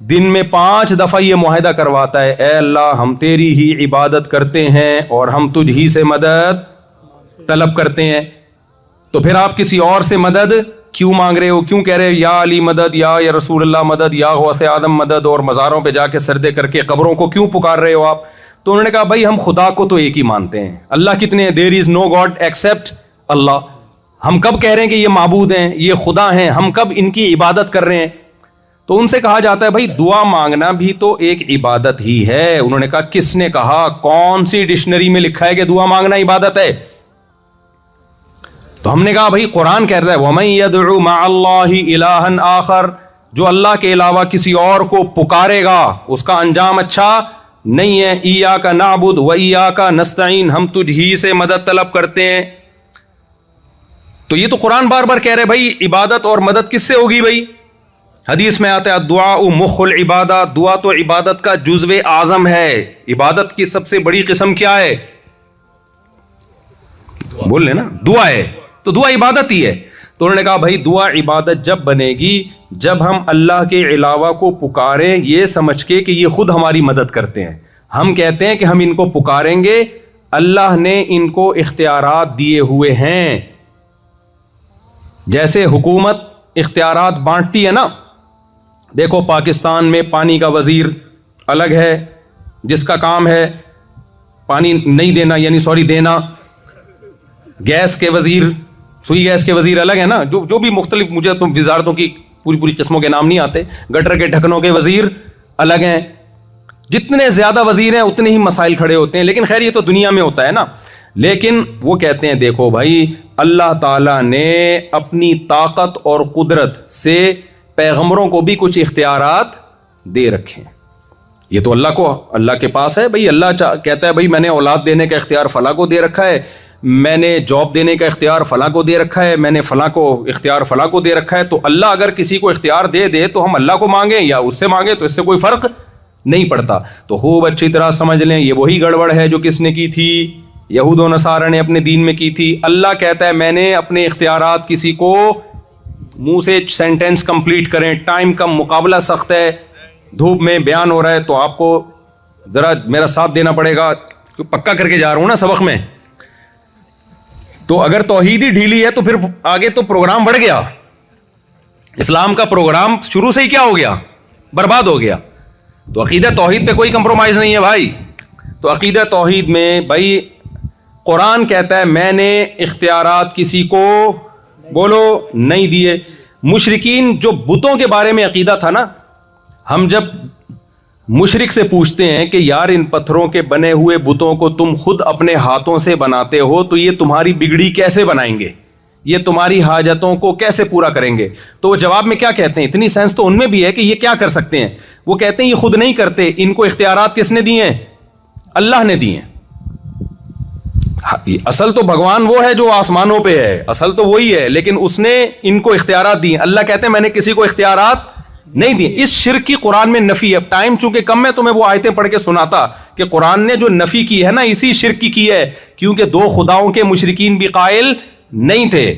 دن میں 5 دفعہ یہ معاہدہ کرواتا ہے، اے اللہ ہم تیری ہی عبادت کرتے ہیں اور ہم تجھ ہی سے مدد طلب کرتے ہیں، تو پھر آپ کسی اور سے مدد کیوں مانگ رہے ہو؟ کیوں کہہ رہے ہو یا علی مدد، یا رسول اللہ مدد، یا غوث آدم مدد، اور مزاروں پہ جا کے سردے کر کے قبروں کو کیوں پکار رہے ہو آپ؟ تو انہوں نے کہا بھائی ہم خدا کو تو ایک ہی مانتے ہیں، اللہ کتنے ہیں؟ دیر از نو گاڈ ایکسپٹ اللہ. ہم کب کہہ رہے ہیں کہ یہ معبود ہیں، یہ خدا ہیں؟ ہم کب ان کی عبادت کر رہے ہیں؟ تو ان سے کہا جاتا ہے بھائی دعا مانگنا بھی تو ایک عبادت ہی ہے. انہوں نے کہا کس نے کہا؟ کون سی ڈکشنری میں لکھا ہے کہ دعا مانگنا عبادت ہے؟ تو ہم نے کہا بھائی قرآن کہہ رہا ہے وَمَن يَدْعُ مَعَ اللَّهِ إِلَٰهًا آخر، جو اللہ کے علاوہ کسی اور کو پکارے گا اس کا انجام اچھا نہیں ہے. إِيَّاكَ نَعْبُدُ وَإِيَّاكَ نَسْتَعِينُ، ہم تجھ ہی سے مدد طلب کرتے ہیں. تو یہ تو قرآن بار بار کہہ رہے بھائی عبادت اور مدد کس سے ہوگی؟ بھائی حدیث میں آتا ہے الدعاء مخ العبادہ، دعا تو عبادت کا جزو اعظم ہے. عبادت کی سب سے بڑی قسم کیا ہے؟ بول لیں نا، دعا ہے. تو دعا عبادت ہی ہے. تو انہوں نے کہا بھائی دعا عبادت جب بنے گی جب ہم اللہ کے علاوہ کو پکاریں یہ سمجھ کے کہ یہ خود ہماری مدد کرتے ہیں. ہم کہتے ہیں کہ ہم ان کو پکاریں گے، اللہ نے ان کو اختیارات دیے ہوئے ہیں. جیسے حکومت اختیارات بانٹتی ہے نا، دیکھو پاکستان میں پانی کا وزیر الگ ہے جس کا کام ہے پانی نہیں دینا، یعنی سوری دینا. گیس کے وزیر، سوئی گیس کے وزیر الگ ہے نا، جو بھی مختلف، مجھے تو وزارتوں کی پوری قسموں کے نام نہیں آتے. گٹر کے ڈھکنوں کے وزیر الگ ہیں. جتنے زیادہ وزیر ہیں اتنے ہی مسائل کھڑے ہوتے ہیں. لیکن خیر یہ تو دنیا میں ہوتا ہے نا. لیکن وہ کہتے ہیں دیکھو بھائی اللہ تعالیٰ نے اپنی طاقت اور قدرت سے پیغمبروں کو بھی کچھ اختیارات دے رکھے ہیں. یہ تو اللہ کے پاس ہے بھائی. اللہ کہتا ہے بھائی میں نے اولاد دینے کا اختیار فلاں کو دے رکھا ہے، میں نے جاب دینے کا اختیار فلاں کو دے رکھا ہے، میں نے فلاں کو اختیار فلاں کو دے رکھا ہے. تو اللہ اگر کسی کو اختیار دے تو ہم اللہ کو مانگیں یا اس سے مانگیں تو اس سے کوئی فرق نہیں پڑتا. تو خوب اچھی طرح سمجھ لیں یہ وہی گڑبڑ ہے جو کس نے کی تھی؟ یہود و نصارہ نے اپنے دین میں کی تھی. اللہ کہتا ہے میں نے اپنے اختیارات کسی کو، منہ سے سینٹینس کمپلیٹ کریں، ٹائم کا مقابلہ سخت ہے، دھوپ میں بیان ہو رہا ہے تو آپ کو ذرا میرا ساتھ دینا پڑے گا، پکا کر کے جا رہا ہوں نا سبق میں. تو اگر توحید ہی ڈھیلی ہے تو پھر آگے تو پروگرام بڑھ گیا. اسلام کا پروگرام شروع سے ہی کیا ہو گیا؟ برباد ہو گیا. تو عقیدہ توحید پہ کوئی کمپرومائز نہیں ہے بھائی. تو عقیدہ توحید میں بھائی قرآن کہتا ہے میں نے اختیارات کسی کو بولو نہیں دیے. مشرکین جو بتوں کے بارے میں عقیدہ تھا نا، ہم جب مشرک سے پوچھتے ہیں کہ یار ان پتھروں کے بنے ہوئے بتوں کو تم خود اپنے ہاتھوں سے بناتے ہو تو یہ تمہاری بگڑی کیسے بنائیں گے، یہ تمہاری حاجتوں کو کیسے پورا کریں گے؟ تو وہ جواب میں کیا کہتے ہیں؟ اتنی سینس تو ان میں بھی ہے کہ یہ کیا کر سکتے ہیں. وہ کہتے ہیں یہ خود نہیں کرتے، ان کو اختیارات کس نے دیے ہیں؟ اللہ نے دیے ہیں. اصل تو بھگوان وہ ہے جو آسمانوں پہ ہے، اصل تو وہی ہے، لیکن اس نے ان کو اختیارات دیے. اللہ کہتے ہیں میں نے کسی کو اختیارات نہیں دیے. اس شرک کی قرآن میں نفی ہے. ٹائم چونکہ کم ہے تو میں وہ آیتیں پڑھ کے سناتا کہ قرآن نے جو نفی کی ہے نا اسی شرک کی ہے، کیونکہ 2 خداؤں کے مشرکین بھی قائل نہیں تھے.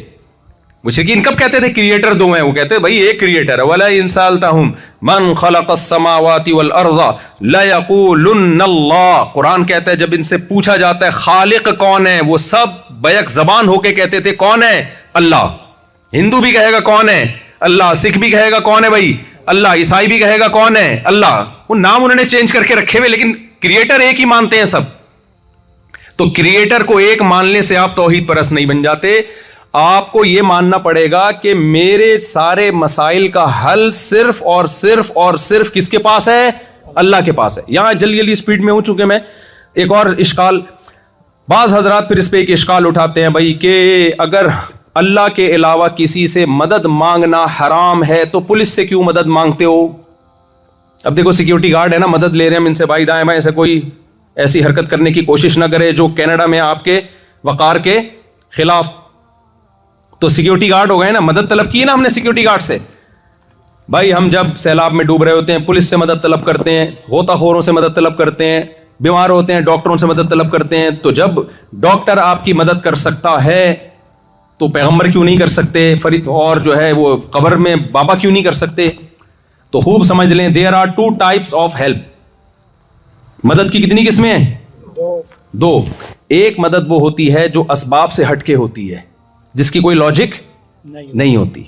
مشرکین کب کہتے تھے کریٹر 2 ہیں؟ وہ کہتے بھائی ایک کریٹر ہے. وَلَا إِن سَأَلْتَهُمْ مَنْ خَلَقَ السَّمَاوَاتِ وَالْأَرْضَ لَيَقُولُنَّ اللَّهُ. قرآن کہتا ہے جب ان سے پوچھا جاتا ہے خالق کون ہے، وہ سب بیک زبان ہو کے کہتے تھے کون ہے؟ اللہ. ہندو بھی کہے گا کون ہے؟ اللہ. سکھ بھی کہے گا کون ہے بھائی؟ اللہ. عیسائی بھی کہے گا کون ہے؟ اللہ. وہ نام انہوں نے چینج کر کے رکھے ہوئے لیکن کریٹر ایک ہی مانتے ہیں سب. تو کریٹر کو ایک ماننے سے آپ توحید پرست نہیں بن جاتے. آپ کو یہ ماننا پڑے گا کہ میرے سارے مسائل کا حل صرف اور صرف کس کے پاس ہے؟ اللہ کے پاس ہے. یہاں جلدی سپیڈ میں ہوں چونکہ میں ایک اور اشکال، بعض حضرات پھر اس پہ ایک اشکال اٹھاتے ہیں بھائی کہ اگر اللہ کے علاوہ کسی سے مدد مانگنا حرام ہے تو پولیس سے کیوں مدد مانگتے ہو؟ اب دیکھو سیکیورٹی گارڈ ہے نا، مدد لے رہے ہیں ہم ان سے، بھائی دائیں بائیں سے کوئی ایسی حرکت کرنے کی کوشش نہ کرے جو کینیڈا میں آپ کے وقار کے خلاف. تو سیکیورٹی گارڈ ہو گئے نا، مدد طلب کی نا ہم نے سیکیورٹی گارڈ سے. بھائی ہم جب سیلاب میں ڈوب رہے ہوتے ہیں پولیس سے مدد طلب کرتے ہیں، غوطہ خوروں سے مدد طلب کرتے ہیں، بیمار ہوتے ہیں ڈاکٹروں سے مدد طلب کرتے ہیں. تو جب ڈاکٹر آپ کی مدد کر سکتا ہے تو پیغمبر کیوں نہیں کر سکتے؟ اور جو ہے وہ قبر میں بابا کیوں نہیں کر سکتے؟ تو خوب سمجھ لیں, there are 2 types of help. مدد کی کتنی قسمیں ہیں؟ 2. ایک مدد وہ ہوتی ہے جو اسباب سے ہٹ کے ہوتی ہے, جس کی کوئی لاجک نہیں ہوتی.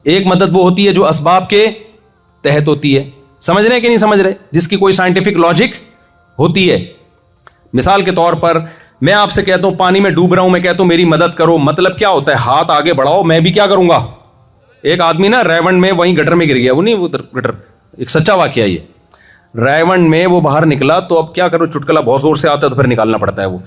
ایک مدد وہ ہوتی ہے جو اسباب کے تحت ہوتی ہے. سمجھ رہے ہیں کہ نہیں سمجھ رہے؟ جس کی کوئی سائنٹیفک لاجک ہوتی ہے. مثال کے طور پر میں آپ سے کہتا ہوں پانی میں ڈوب رہا ہوں, میں کہتا ہوں میری مدد کرو, مطلب کیا ہوتا ہے؟ ہاتھ آگے بڑھاؤ, میں بھی کیا کروں گا. ایک آدمی نا ریونڈ میں وہیں گٹر میں گر گیا, وہ نہیں وہ گٹر, ایک سچا واقعہ یہ. ریونڈ میں وہ باہر نکلا تو اب کیا کرو, چٹکلا بہت زور سے آتا ہے تو پھر نکالنا پڑتا ہے. وہ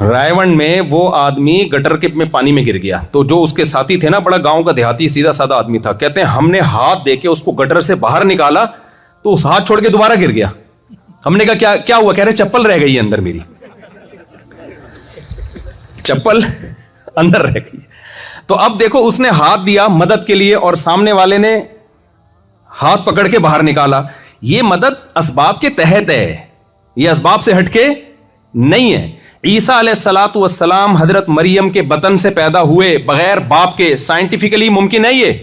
رائیونڈ میں وہ آدمی گٹر کے میں پانی میں گر گیا, تو جو اس کے ساتھی تھے نا, بڑا گاؤں کا دیہاتی سیدھا سادہ آدمی تھا, کہتے ہیں ہم نے ہاتھ دے کے اس کو گٹر سے باہر نکالا تو اس ہاتھ چھوڑ کے دوبارہ گر گیا. ہم نے کہا کیا ہوا؟ کہہ رہے چپل رہ گئی ہے اندر, میری چپل اندر رہ گئی. تو اب دیکھو اس نے ہاتھ دیا مدد کے لیے اور سامنے والے نے ہاتھ پکڑ کے باہر نکالا. یہ مدد اسباب کے تحت ہے, یہ اسباب سے ہٹ کے نہیں ہے. عیسیٰ علیہ الصلوۃ والسلام حضرت مریم کے بطن سے پیدا ہوئے بغیر باپ کے, سائنٹیفکلی ممکن ہے یہ؟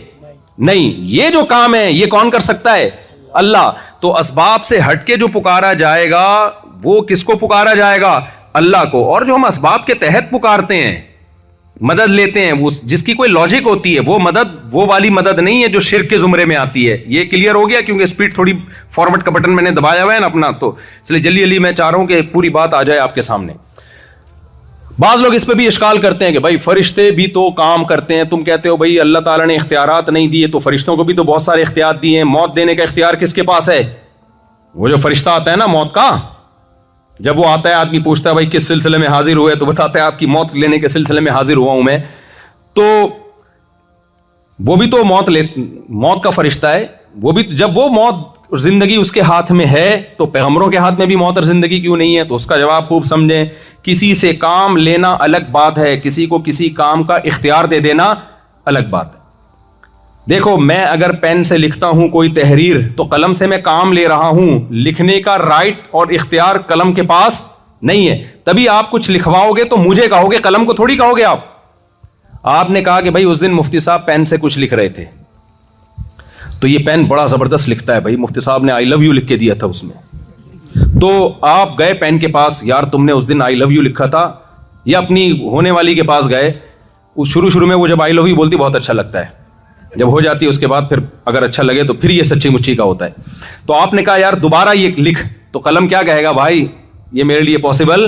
نہیں. یہ جو کام ہے یہ کون کر سکتا ہے؟ اللہ. تو اسباب سے ہٹ کے جو پکارا جائے گا وہ کس کو پکارا جائے گا؟ اللہ کو. اور جو ہم اسباب کے تحت پکارتے ہیں, مدد لیتے ہیں, وہ جس کی کوئی لاجک ہوتی ہے, وہ مدد وہ والی مدد نہیں ہے جو شرک کے زمرے میں آتی ہے. یہ کلیئر ہو گیا؟ کیونکہ اسپیڈ تھوڑی فارورڈ کا بٹن میں نے دبایا ہوا ہے نا اپنا, تو اس لیے جلدی جلدی میں چاہ رہا ہوں کہ پوری بات آ جائے آپ کے سامنے. بعض لوگ اس پہ بھی اشکال کرتے ہیں کہ بھائی فرشتے بھی تو کام کرتے ہیں, تم کہتے ہو بھائی اللہ تعالیٰ نے اختیارات نہیں دیے, تو فرشتوں کو بھی تو بہت سارے اختیار دیے ہیں. موت دینے کا اختیار کس کے پاس ہے؟ وہ جو فرشتہ آتا ہے نا موت کا, جب وہ آتا ہے آدمی پوچھتا ہے بھائی کس سلسلے میں حاضر ہوئے, تو بتاتا ہے آپ کی موت لینے کے سلسلے میں حاضر ہوا ہوں میں. تو وہ بھی تو موت کا فرشتہ ہے. وہ بھی جب وہ موت اور زندگی اس کے ہاتھ میں ہے تو پیغمبروں کے ہاتھ میں بھی موت اور زندگی کیوں نہیں ہے؟ تو اس کا جواب خوب سمجھیں. کسی سے کام لینا الگ بات ہے, کسی کو کسی کام کا اختیار دے دینا الگ بات ہے. دیکھو میں اگر پین سے لکھتا ہوں کوئی تحریر تو قلم سے میں کام لے رہا ہوں, لکھنے کا رائٹ اور اختیار قلم کے پاس نہیں ہے. تبھی آپ کچھ لکھواؤ گے تو مجھے کہو گے, قلم کو تھوڑی کہو گے. آپ نے کہا کہ بھائی اس دن مفتی صاحب پین سے کچھ لکھ رہے تھے, تو یہ پین بڑا زبردست لکھتا ہے بھائی, مفتی صاحب نے آئی لو یو لکھ کے دیا تھا اس میں. تو آپ گئے پین کے پاس, یار تم نے اس دن آئی لو یو لکھا تھا, یا اپنی ہونے والی کے پاس گئے, شروع میں وہ جب آئی لو یو بولتی بہت اچھا لگتا ہے, جب ہو جاتی ہے اس کے بعد پھر اگر اچھا لگے تو پھر یہ سچی مچی کا ہوتا ہے. تو آپ نے کہا یار دوبارہ یہ لکھ, تو قلم کیا کہے گا؟ بھائی یہ میرے لیے پاسبل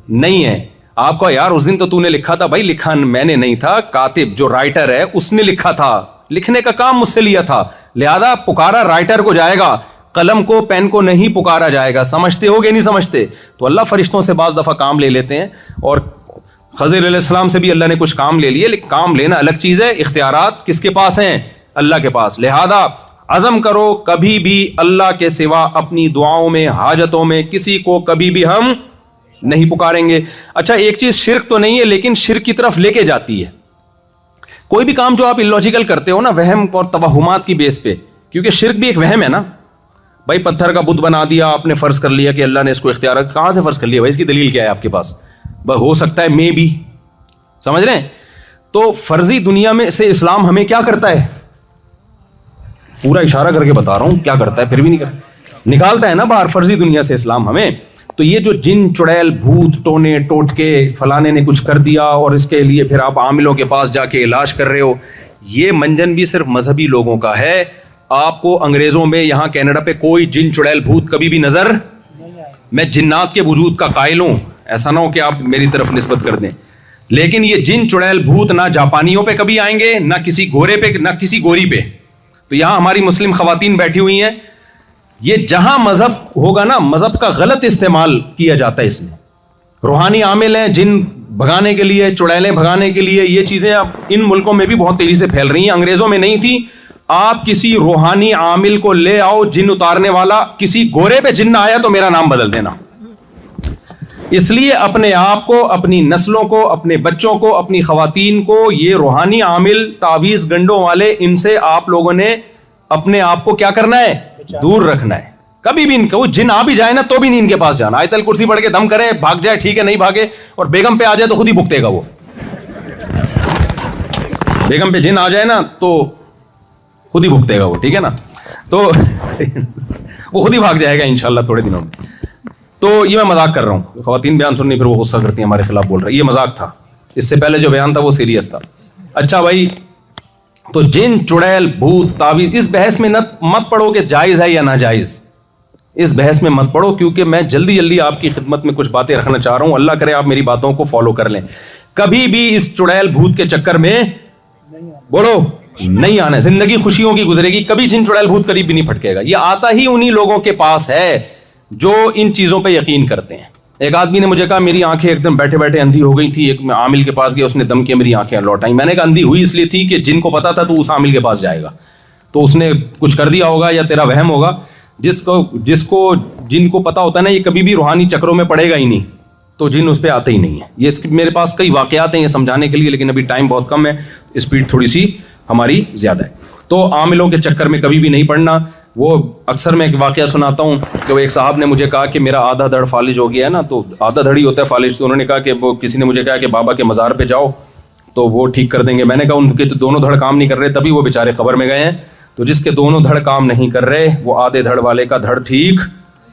نہیں ہے. آپ کو یار اس دن تو نے لکھا تھا. بھائی لکھا میں نے نہیں تھا, کاتب جو رائٹر ہے اس نے لکھا تھا, لکھنے کا کام مجھ سے لیا تھا, لہذا پکارا رائٹر کو جائے گا, قلم کو پین کو نہیں پکارا جائے گا. سمجھتے ہو گے نہیں سمجھتے؟ تو اللہ فرشتوں سے بعض دفعہ کام لے لیتے ہیں, اور خضر علیہ السلام سے بھی اللہ نے کچھ کام لے لیے, لیکن کام لینا الگ چیز ہے. اختیارات کس کے پاس ہیں؟ اللہ کے پاس. لہذا عزم کرو کبھی بھی اللہ کے سوا اپنی دعاؤں میں, حاجتوں میں کسی کو کبھی بھی ہم نہیں پکاریں گے. اچھا ایک چیز شرک تو نہیں ہے لیکن شرک کی طرف لے کے جاتی ہے. کوئی بھی کام جو آپ الوجیکل کرتے ہو نا, وہم اور توہمات کی بیس پہ, کیونکہ شرک بھی ایک وہم ہے نا. بھائی پتھر کا بت بنا دیا آپ نے, فرض کر لیا کہ اللہ نے اس کو اختیار, کہاں سے فرض کر لیا بھائی؟ اس کی دلیل کیا ہے آپ کے پاس؟ ہو سکتا ہے مے بھی, سمجھ رہے ہیں؟ تو فرضی دنیا میں سے اسلام ہمیں کیا کرتا ہے؟ پورا اشارہ کر کے بتا رہا ہوں کیا کرتا ہے, پھر بھی نہیں کرتا, نکالتا ہے نا باہر فرضی دنیا سے اسلام ہمیں. تو یہ جو جن چڑیل بھوت ٹونے ٹوٹکے فلانے نے کچھ کر دیا اور اس کے لیے پھر آپ عاملوں کے پاس جا کے علاج کر رہے ہو, یہ منجن بھی صرف مذہبی لوگوں کا ہے. آپ کو انگریزوں میں یہاں کینیڈا پہ کوئی جن چڑیل بھوت کبھی بھی نظر, میں جنات کے وجود کا قائل ہوں, ایسا نہ ہو کہ آپ میری طرف نسبت کر دیں, لیکن یہ جن چڑیل بھوت نہ جاپانیوں پہ کبھی آئیں گے, نہ کسی گورے پہ, نہ کسی گوری پہ. تو یہاں ہماری مسلم خواتین بیٹھی ہوئی ہیں, یہ جہاں مذہب ہوگا نا, مذہب کا غلط استعمال کیا جاتا ہے اس میں. روحانی عامل ہیں جن بھگانے کے لیے, چڑیلیں بھگانے کے لیے, یہ چیزیں اب ان ملکوں میں بھی بہت تیزی سے پھیل رہی ہیں, انگریزوں میں نہیں تھی. آپ کسی روحانی عامل کو لے آؤ, جن اتارنے والا, کسی گورے پہ جن نہ آیا تو میرا نام بدل دینا. اس لیے اپنے آپ کو, اپنی نسلوں کو, اپنے بچوں کو, اپنی خواتین کو یہ روحانی عامل, تعویذ گنڈوں والے, ان سے آپ لوگوں نے اپنے آپ کو کیا کرنا ہے؟ دور رکھنا ہے. کبھی بھی ان کو جن آ بھی جائے نا تو بھی نہیں ان کے پاس جانا. آیت الکرسی پڑھ کے دم کرے, بھاگ جائے ٹھیک ہے, نہیں بھاگے اور بیگم پہ آ جائے تو خود ہی بھگتے گا. وہ بیگم پہ جن آ جائے نا تو خود ہی بھگتے گا وہ, ٹھیک ہے نا. تو وہ خود ہی بھاگ جائے گا انشاءاللہ تھوڑے دنوں میں. تو یہ میں مذاق کر رہا ہوں. خواتین بیان سننی پھر وہ غصہ کرتی ہیں ہمارے خلاف بول رہے ہیں. یہ مذاق تھا. اس سے پہلے جو بیان تھا وہ سیریس تھا. اچھا بھائی, تو جن, چڑیل, بھوت, تعویذ, اس بحث میں مت پڑھو کہ جائز ہے یا ناجائز. اس بحث میں مت پڑھو, کیونکہ میں جلدی آپ کی خدمت میں کچھ باتیں رکھنا چاہ رہا ہوں. اللہ کرے آپ میری باتوں کو فالو کر لیں. کبھی بھی اس چڑیل بھوت کے چکر میں بولو نہیں آنا. زندگی خوشیوں کی گزرے گی, کبھی جن چڑیل بھوت قریب بھی نہیں پھٹکے گا. یہ آتا ہی انہی لوگوں کے پاس ہے جو ان چیزوں پہ یقین کرتے ہیں. ایک آدمی نے مجھے کہا میری آنکھیں ایک دم بیٹھے بیٹھے اندھی ہو گئی تھی. ایک میں عامل کے پاس گیا, اس نے دم کے میری آنکھیں لوٹائیں. میں نے کہا اندھی ہوئی اس لیے تھی کہ جن کو پتا تھا تو اس عامل کے پاس جائے گا, تو اس نے کچھ کر دیا ہوگا یا تیرا وہم ہوگا. جن کو پتا ہوتا ہے نا یہ کبھی بھی روحانی چکروں میں پڑے گا ہی نہیں, تو جن اس پہ آتے ہی نہیں ہے. یہ میرے پاس کئی واقعات ہیں یہ سمجھانے کے لیے, لیکن ابھی ٹائم بہت کم ہے, اسپیڈ تھوڑی سی ہماری زیادہ ہے. تو عاملوں کے چکر میں کبھی بھی نہیں پڑنا. وہ اکثر میں ایک واقعہ سناتا ہوں کہ وہ ایک صاحب نے مجھے کہا کہ میرا آدھا دھڑ فالج ہو گیا ہے نا, تو آدھا دھڑ ہی ہوتا ہے فالج. تو انہوں نے کہا کہ وہ کسی نے مجھے کہا کہ بابا کے مزار پہ جاؤ تو وہ ٹھیک کر دیں گے. میں نے کہا ان کے تو دونوں دھڑ کام نہیں کر رہے, تبھی وہ بیچارے قبر میں گئے ہیں. تو جس کے دونوں دھڑ کام نہیں کر رہے وہ آدھے دھڑ والے کا دھڑ ٹھیک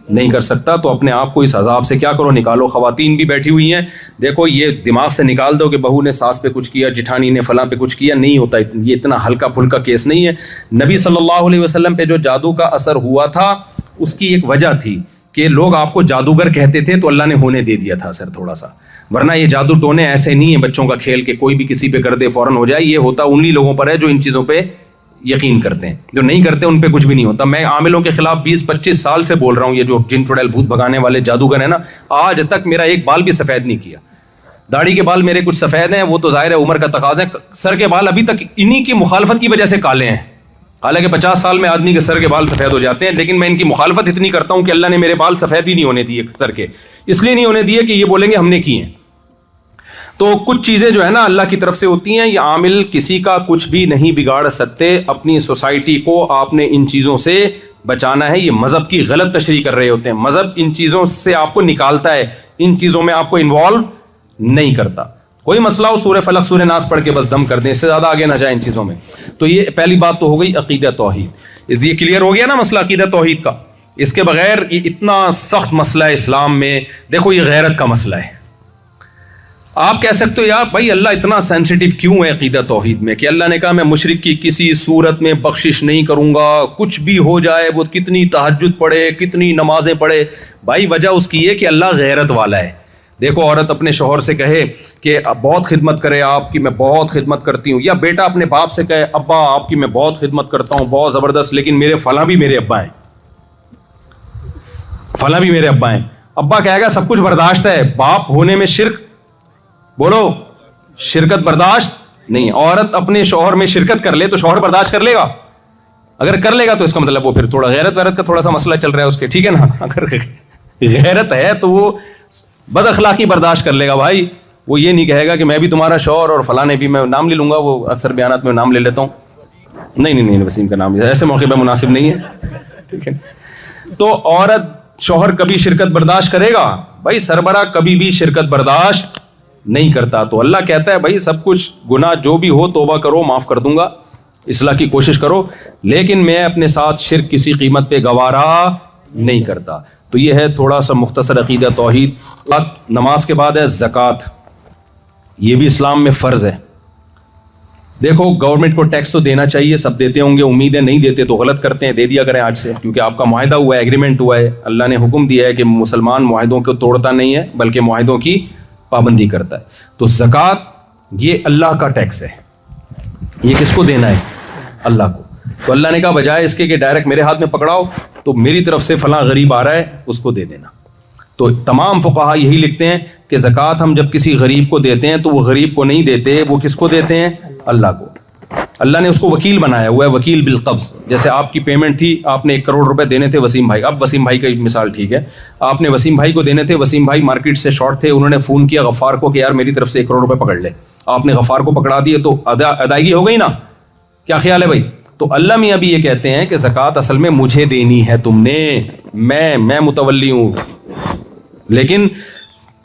نہیں کر سکتا. تو اپنے آپ کو اس عذاب سے کیا کرو, نکالو. خواتین بھی بیٹھی ہوئی ہیں, دیکھو یہ دماغ سے نکال دو کہ بہو نے ساس پہ کچھ کیا, جٹھانی نے فلاں پہ کچھ کیا. نہیں ہوتا, یہ اتنا ہلکا پھلکا کیس نہیں ہے. نبی صلی اللہ علیہ وسلم پہ جو جادو کا اثر ہوا تھا اس کی ایک وجہ تھی کہ لوگ آپ کو جادوگر کہتے تھے, تو اللہ نے ہونے دے دیا تھا اثر تھوڑا سا. ورنہ یہ جادو ٹونے ایسے نہیں ہیں بچوں کا کھیل کہ کوئی بھی کسی پہ کر دے فوراً ہو جائے. یہ ہوتا انہی لوگوں پر ہے جو ان چیزوں پہ یقین کرتے ہیں. جو نہیں کرتے ان پہ کچھ بھی نہیں ہوتا. میں عاملوں کے خلاف 20-25 سال سے بول رہا ہوں. یہ جو جن چڑیل بھوت بھگانے والے جادوگر ہیں نا, آج تک میرا ایک بال بھی سفید نہیں کیا. داڑھی کے بال میرے کچھ سفید ہیں, وہ تو ظاہر ہے عمر کا تقاضا ہے. سر کے بال ابھی تک انہی کی مخالفت کی وجہ سے کالے ہیں. حالانکہ 50 سال میں آدمی کے سر کے بال سفید ہو جاتے ہیں, لیکن میں ان کی مخالفت اتنی کرتا ہوں کہ اللہ نے میرے بال سفید ہی نہیں ہونے دیے سر کے. اس لیے نہیں ہونے دیے کہ یہ بولیں گے ہم نے کی ہیں. تو کچھ چیزیں جو ہے نا اللہ کی طرف سے ہوتی ہیں. یہ عامل کسی کا کچھ بھی نہیں بگاڑ سکتے. اپنی سوسائٹی کو آپ نے ان چیزوں سے بچانا ہے. یہ مذہب کی غلط تشریح کر رہے ہوتے ہیں. مذہب ان چیزوں سے آپ کو نکالتا ہے, ان چیزوں میں آپ کو انوالو نہیں کرتا. کوئی مسئلہ ہو سورہ فلق سورہ ناس پڑھ کے بس دم کر دیں, اس سے زیادہ آگے نہ جائیں ان چیزوں میں. تو یہ پہلی بات تو ہو گئی عقیدہ توحید. یہ کلیئر ہو گیا نا مسئلہ عقیدہ توحید کا. اس کے بغیر یہ اتنا سخت مسئلہ ہے اسلام میں. دیکھو یہ غیرت کا مسئلہ ہے. آپ کہہ سکتے ہو یار بھائی اللہ اتنا سینسیٹیو کیوں ہے عقیدہ توحید میں, کہ اللہ نے کہا میں مشرک کی کسی صورت میں بخشش نہیں کروں گا, کچھ بھی ہو جائے, وہ کتنی تہجد پڑھے, کتنی نمازیں پڑھے. بھائی وجہ اس کی ہے کہ اللہ غیرت والا ہے. دیکھو عورت اپنے شوہر سے کہے کہ بہت خدمت کرے آپ کی, میں بہت خدمت کرتی ہوں, یا بیٹا اپنے باپ سے کہے ابا آپ کی میں بہت خدمت کرتا ہوں بہت زبردست, لیکن میرے فلاں بھی میرے ابا ہیں, فلاں بھی میرے ابا ہیں. ابا کہے گا سب کچھ برداشت ہے, باپ ہونے میں شرک, بولو شرکت برداشت نہیں. عورت اپنے شوہر میں شرکت کر لے تو شوہر برداشت کر لے گا. اگر کر لے گا تو اس کا مطلب وہ پھر تھوڑا غیرت کا تھوڑا سا مسئلہ چل رہا ہے اس کے, ٹھیک ہے نا. اگر غیرت ہے تو وہ بد اخلاقی برداشت کر لے گا. بھائی وہ یہ نہیں کہے گا کہ میں بھی تمہارا شوہر اور فلاں بھی, میں نام لے لوں گا, وہ اکثر بیانات میں نام لے لیتا ہوں. نہیں وسیم کا نام ایسے موقع پہ مناسب نہیں ہے, ٹھیک ہے. تو عورت شوہر کبھی شرکت برداشت کرے گا؟ بھائی سربراہ کبھی بھی شرکت برداشت نہیں کرتا. تو اللہ کہتا ہے بھائی سب کچھ گناہ جو بھی ہو توبہ کرو, معاف کر دوں گا, اصلاح کی کوشش کرو, لیکن میں اپنے ساتھ شرک کسی قیمت پہ گوارا نہیں کرتا. تو یہ ہے تھوڑا سا مختصر عقیدہ توحید. نماز کے بعد ہے زکوٰۃ. یہ بھی اسلام میں فرض ہے. دیکھو گورنمنٹ کو ٹیکس تو دینا چاہیے, سب دیتے ہوں گے, امیدیں نہیں دیتے تو غلط کرتے ہیں. دے دیا کریں آج سے, کیونکہ آپ کا معاہدہ ہوا ہے, ایگریمنٹ ہوا ہے. اللہ نے حکم دیا ہے کہ مسلمان معاہدوں کو توڑتا نہیں ہے بلکہ معاہدوں کی پابندی کرتا ہے. تو زکوٰۃ یہ اللہ کا ٹیکس ہے. یہ کس کو دینا ہے؟ اللہ کو. تو اللہ نے کہا بجائے اس کے کہ ڈائریکٹ میرے ہاتھ میں پکڑاؤ, تو میری طرف سے فلاں غریب آ رہا ہے اس کو دے دینا. تو تمام فقہا یہی لکھتے ہیں کہ زکوٰۃ ہم جب کسی غریب کو دیتے ہیں تو وہ غریب کو نہیں دیتے, وہ کس کو دیتے ہیں؟ اللہ کو. اللہ نے اس کو وکیل بنایا ہوا ہے, وکیل بالقبض. جیسے آپ کی پیمنٹ تھی, آپ نے 1 کروڑ روپے دینے تھے وسیم بھائی. اب وسیم بھائی کا مثال ٹھیک ہے, آپ نے وسیم بھائی کو دینے تھے, وسیم بھائی مارکیٹ سے شارٹ تھے, انہوں نے فون کیا غفار کو کہ یار میری طرف سے 1 کروڑ روپے پکڑ لے. آپ نے غفار کو پکڑا دیے تو ادائیگی ہو گئی نا. کیا خیال ہے بھائی؟ تو اللہ میاں بھی یہ کہتے ہیں کہ زکوٰۃ اصل میں مجھے دینی ہے, تم نے, میں متولی ہوں, لیکن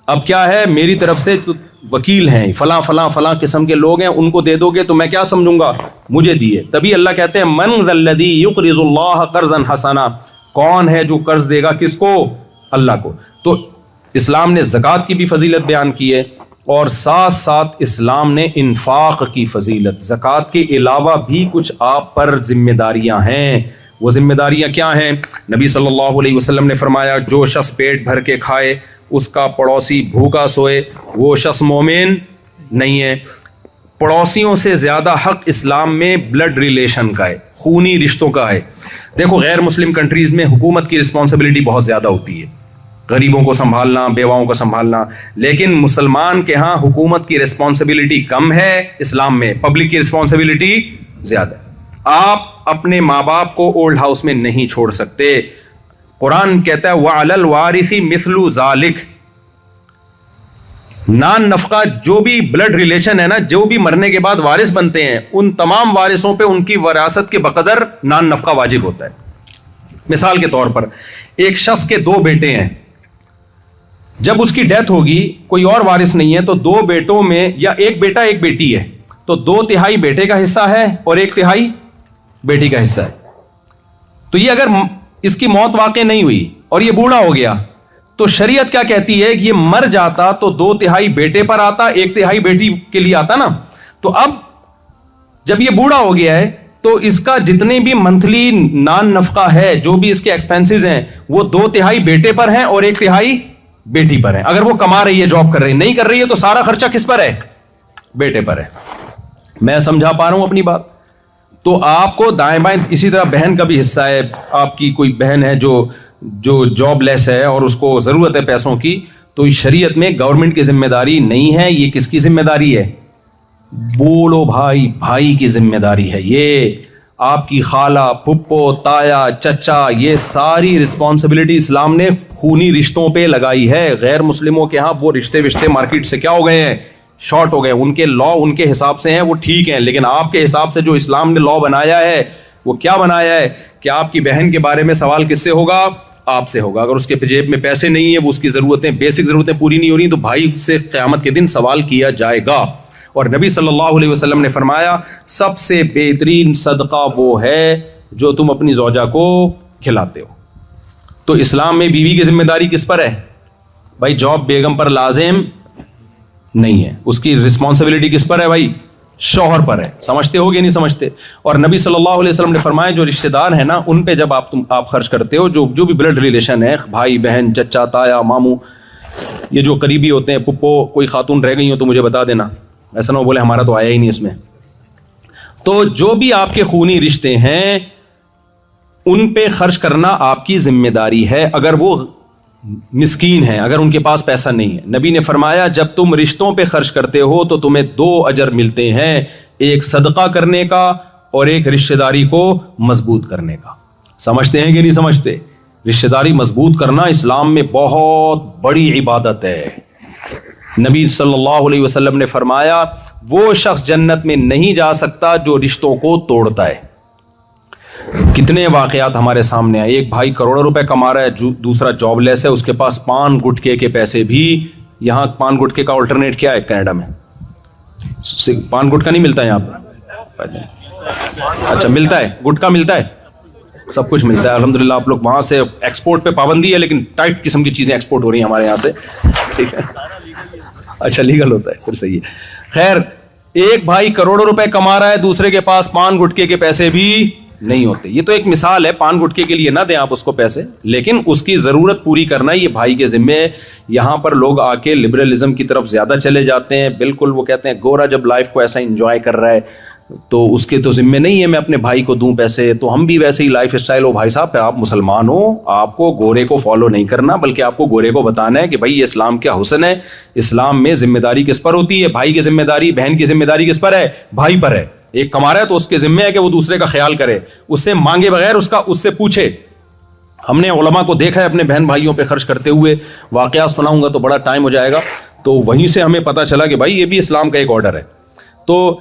اب کیا ہے میری طرف سے وکیل ہیں, فلاں فلاں فلاں قسم کے لوگ ہیں, ان کو دے دو گے تو میں کیا سمجھوں گا, مجھے دیے. تبھی اللہ کہتے ہیں من ذا الذی یقرض اللہ قرضا حسنا, کون ہے جو قرض دے گا کس کو, اللہ کو. تو اسلام نے زکوٰۃ کی بھی فضیلت بیان کی ہے, اور ساتھ ساتھ اسلام نے انفاق کی فضیلت, زکوٰۃ کے علاوہ بھی کچھ آپ پر ذمہ داریاں ہیں. وہ ذمہ داریاں کیا ہیں؟ نبی صلی اللہ علیہ وسلم نے فرمایا جو شخص پیٹ بھر کے کھائے اس کا پڑوسی بھوکا سوئے وہ شخص مومن نہیں ہے. پڑوسیوں سے زیادہ حق اسلام میں بلڈ ریلیشن کا ہے, خونی رشتوں کا ہے. دیکھو غیر مسلم کنٹریز میں حکومت کی رسپانسبلٹی بہت زیادہ ہوتی ہے, غریبوں کو سنبھالنا, بیواؤں کو سنبھالنا, لیکن مسلمان کے ہاں حکومت کی رسپانسبلٹی کم ہے, اسلام میں پبلک کی رسپانسبلٹی زیادہ ہے. آپ اپنے ماں باپ کو اولڈ ہاؤس میں نہیں چھوڑ سکتے. قرآن کہتا ہے وَعَلَى الْوَارِثِ مِثْلُ ذَلِكَ, نان نفقہ جو بھی بلڈ ریلیشن ہے نا, جو بھی مرنے کے بعد وارث بنتے ہیں, ان تمام وارثوں پہ ان کی وراثت کے بقدر نان نفقہ واجب ہوتا ہے. مثال کے طور پر ایک شخص کے 2 بیٹے ہیں, جب اس کی ڈیتھ ہوگی کوئی اور وارث نہیں ہے تو 2 بیٹوں میں, یا ایک بیٹا ایک بیٹی ہے, تو 2/3 بیٹے کا حصہ ہے اور 1/3 بیٹی کا حصہ ہے. تو یہ اگر اس کی موت واقع نہیں ہوئی اور یہ بوڑھا ہو گیا تو شریعت کیا کہتی ہے کہ یہ مر جاتا تو 2/3 بیٹے پر آتا, 1/3 بیٹی کے لیے آتا نا. تو اب جب یہ بوڑھا ہو گیا ہے تو اس کا جتنے بھی منتھلی نان نفقہ ہے, جو بھی اس کے ایکسپینسز ہیں, وہ 2/3 بیٹے پر ہیں اور 1/3 بیٹی پر ہے. اگر وہ کما رہی ہے, جاب کر رہی ہے, نہیں کر رہی ہے تو سارا خرچہ کس پر ہے, بیٹے پر ہے. میں سمجھا پا رہا ہوں اپنی بات؟ تو آپ کو دائیں بائیں, اسی طرح بہن کا بھی حصہ ہے. آپ کی کوئی بہن ہے جو جاب لیس ہے اور اس کو ضرورت ہے پیسوں کی, تو شریعت میں گورنمنٹ کی ذمہ داری نہیں ہے, یہ کس کی ذمہ داری ہے, بولو بھائی کی ذمہ داری ہے. یہ آپ کی خالہ, پھپھو, تایا, چچا, یہ ساری رسپانسبلٹی اسلام نے خونی رشتوں پہ لگائی ہے. غیر مسلموں کے ہاں وہ رشتے مارکیٹ سے کیا ہو گئے ہیں, شارٹ ہو گئے. ان کے لا ان کے حساب سے ہیں, وہ ٹھیک ہیں, لیکن آپ کے حساب سے جو اسلام نے لا بنایا ہے وہ کیا بنایا ہے کہ آپ کی بہن کے بارے میں سوال کس سے ہوگا, آپ سے ہوگا. اگر اس کے جیب میں پیسے نہیں ہیں, وہ اس کی ضرورتیں, بیسک ضرورتیں پوری نہیں ہو رہی, تو بھائی سے قیامت کے دن سوال کیا جائے گا. اور نبی صلی اللہ علیہ وسلم نے فرمایا سب سے بہترین صدقہ وہ ہے جو تم اپنی زوجہ کو کھلاتے ہو. تو اسلام میں بیوی کی ذمہ داری کس پر ہے بھائی؟ جاب بیگم پر لازم نہیں ہے, اس کی رسپانسبلٹی کس پر ہے بھائی؟ شوہر پر ہے. سمجھتے ہو کہ نہیں سمجھتے؟ اور نبی صلی اللہ علیہ وسلم نے فرمایا جو رشتہ دار ہیں نا, ان پہ جب آپ خرچ کرتے ہو, جو بھی بلڈ ریلیشن ہے, بھائی بہن, چچا, تایا, ماموں, یہ جو قریبی ہوتے ہیں, پپو, کوئی خاتون رہ گئی ہو تو مجھے بتا دینا, ایسا نہ بولے ہمارا تو آیا ہی نہیں اس میں. تو جو بھی آپ کے خونی رشتے ہیں ان پہ خرچ کرنا آپ کی ذمہ داری ہے, اگر وہ مسکین ہیں, اگر ان کے پاس پیسہ نہیں ہے. نبی نے فرمایا جب تم رشتوں پہ خرچ کرتے ہو تو تمہیں 2 اجر ملتے ہیں, ایک صدقہ کرنے کا اور ایک رشتہ داری کو مضبوط کرنے کا. سمجھتے ہیں کہ نہیں سمجھتے؟ رشتہ داری مضبوط کرنا اسلام میں بہت بڑی عبادت ہے. نبی صلی اللہ علیہ وسلم نے فرمایا وہ شخص جنت میں نہیں جا سکتا جو رشتوں کو توڑتا ہے. کتنے واقعات ہمارے سامنے ہیں. ایک بھائی کروڑوں روپے کما رہا ہے, دوسرا جاب لیس ہے, اس کے پاس پان گٹکے کے پیسے بھی. یہاں پان گٹکے کا الٹرنیٹ کیا ہے کینیڈا میں؟ پان گٹکا نہیں ملتا ہے یہاں پہ؟ اچھا ملتا ہے, گٹکا ملتا ہے, سب کچھ ملتا ہے الحمدللہ. آپ لوگ وہاں سے ایکسپورٹ پہ پابندی ہے لیکن ٹائٹ قسم کی چیزیں ایکسپورٹ ہو رہی ہیں ہمارے یہاں سے, ٹھیک ہے. اچھا لیگل ہوتا ہے, پھر صحیح ہے. خیر, ایک بھائی کروڑوں روپے کما رہا ہے, دوسرے کے پاس پان گٹکے کے پیسے بھی نہیں ہوتے. یہ تو ایک مثال ہے, پان گٹکے کے لیے نہ دیں آپ اس کو پیسے, لیکن اس کی ضرورت پوری کرنا یہ بھائی کے ذمے ہے. یہاں پر لوگ آ کے لبرلزم کی طرف زیادہ چلے جاتے ہیں. بالکل وہ کہتے ہیں گورا جب لائف کو ایسا انجوائے کر رہا ہے تو اس کے تو ذمے نہیں ہے میں اپنے بھائی کو دوں پیسے, تو ہم بھی ویسے ہی لائف اسٹائل ہو. بھائی صاحب پھر آپ مسلمان ہو, آپ کو گورے کو فالو نہیں کرنا بلکہ آپ کو گورے کو بتانا ہے کہ بھائی یہ اسلام کیا حسن ہے. اسلام میں ذمہ داری کس پر ہوتی ہے؟ بھائی کی ذمہ داری, بہن کی ذمہ داری کس پر ہے؟ بھائی پر ہے. ایک کما رہا ہے تو اس کے ذمہ ہے کہ وہ دوسرے کا خیال کرے, اس سے مانگے بغیر اس سے پوچھے. ہم نے علماء کو دیکھا ہے اپنے بہن بھائیوں پہ خرچ کرتے ہوئے, واقعات سناؤں گا تو بڑا ٹائم ہو جائے گا, تو وہیں سے ہمیں پتہ چلا کہ بھائی یہ بھی اسلام کا ایک آرڈر ہے. تو